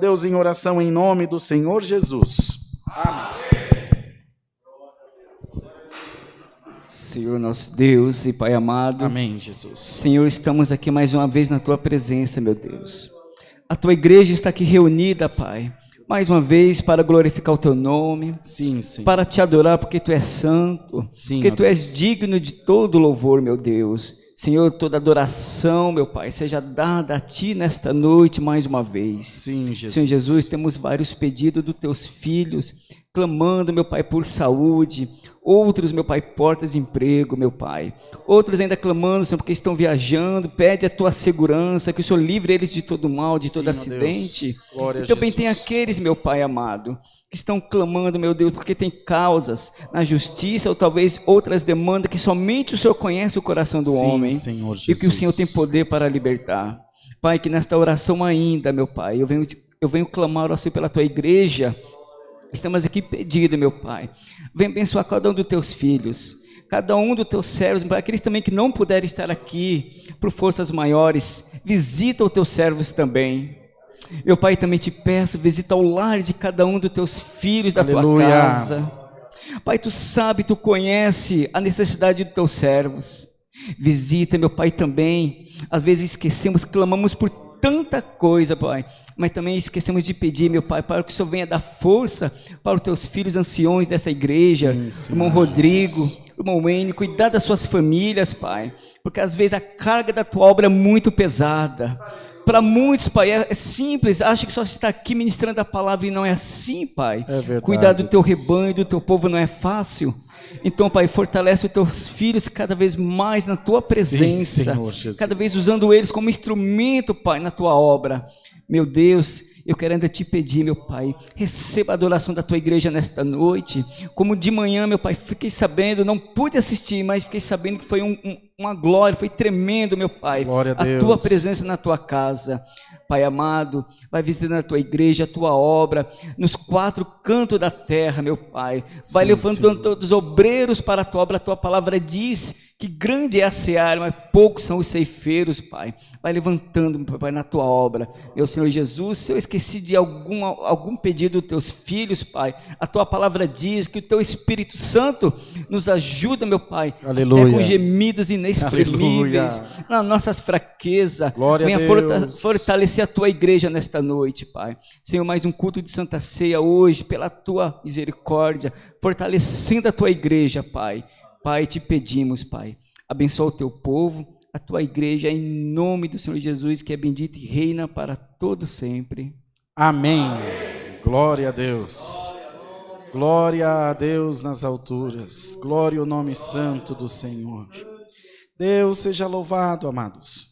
Deus em oração em nome do Senhor Jesus. Amém. Senhor nosso Deus e Pai amado. Amém, Jesus. Senhor, estamos aqui mais uma vez na Tua presença, meu Deus. A Tua igreja está aqui reunida, Pai, mais uma vez para glorificar o Teu nome. Sim, Senhor. Para Te adorar porque Tu és santo. Sim, porque Tu és digno de todo louvor, meu Deus. Senhor, toda adoração, meu Pai, seja dada a Ti nesta noite mais uma vez. Sim, Jesus. Senhor Jesus, temos vários pedidos dos Teus filhos, clamando, meu Pai, por saúde. Outros, meu Pai, portas de emprego, meu Pai. Outros ainda clamando, Senhor, porque estão viajando. Pede a Tua segurança, que o Senhor livre eles de todo mal, de todo acidente. Glória e também a Jesus. tem aqueles, meu Pai amado, que estão clamando, meu Deus, porque tem causas na justiça ou talvez outras demandas que somente o Senhor conhece o coração do homem. Senhor Jesus. E que o Senhor tem poder para libertar. Pai, que nesta oração ainda, meu Pai, eu venho clamar, ó Senhor, pela Tua igreja. Estamos aqui pedindo, meu Pai, vem abençoar cada um dos Teus filhos, cada um dos Teus servos, aqueles também que não puderem estar aqui por forças maiores, visita os Teus servos também. Meu Pai, também te peço, visita o lar de cada um dos Teus filhos, da Tua casa. Pai, Tu sabe, Tu conhece a necessidade dos Teus servos. Visita, meu Pai, também. Às vezes esquecemos, clamamos por tanta coisa, Pai, mas também esquecemos de pedir, meu Pai, para que o Senhor venha dar força para os Teus filhos anciões dessa igreja, sim, irmão Rodrigo, Jesus. irmão Wayne, cuidar das suas famílias, Pai, porque às vezes a carga da Tua obra é muito pesada. Para muitos, Pai, é simples, acha que só está aqui ministrando a palavra e não é assim, Pai. É verdade, cuidar do Teu Deus. rebanho, do Teu povo não é fácil. Então, Pai, fortalece os Teus filhos cada vez mais na Tua presença, Senhor Jesus. cada vez usando eles como instrumento, Pai, na Tua obra. Meu Deus, eu quero ainda Te pedir, meu Pai, receba a adoração da Tua igreja nesta noite. Como de manhã, meu Pai, fiquei sabendo, não pude assistir, mas fiquei sabendo que foi uma glória, foi tremendo, meu Pai, Glória a Deus. Tua presença na Tua casa. Pai amado, vai visitando a Tua igreja, a Tua obra, nos 4 cantos da terra, meu Pai. Vai levantando todos os obreiros para a Tua obra. A Tua palavra diz que grande é a seara, mas poucos são os ceifeiros, Pai. Vai levantando, meu Pai, na Tua obra. Meu Senhor Jesus, se eu esqueci de algum pedido dos Teus filhos, Pai, a Tua palavra diz que o Teu Espírito Santo nos ajuda, meu Pai, Aleluia. até com gemidos inexprimíveis, Aleluia. nas nossas fraquezas. Glória Venha a Deus. fortalecer a Tua igreja nesta noite, Pai. Senhor, mais um culto de Santa Ceia hoje, pela Tua misericórdia, fortalecendo a Tua igreja, Pai. Pai, Te pedimos, Pai, abençoa o Teu povo, a Tua igreja, em nome do Senhor Jesus, que é bendito e reina para todo sempre. Amém. Glória a Deus. Glória a Deus nas alturas. Glória ao nome santo do Senhor. Deus seja louvado, amados.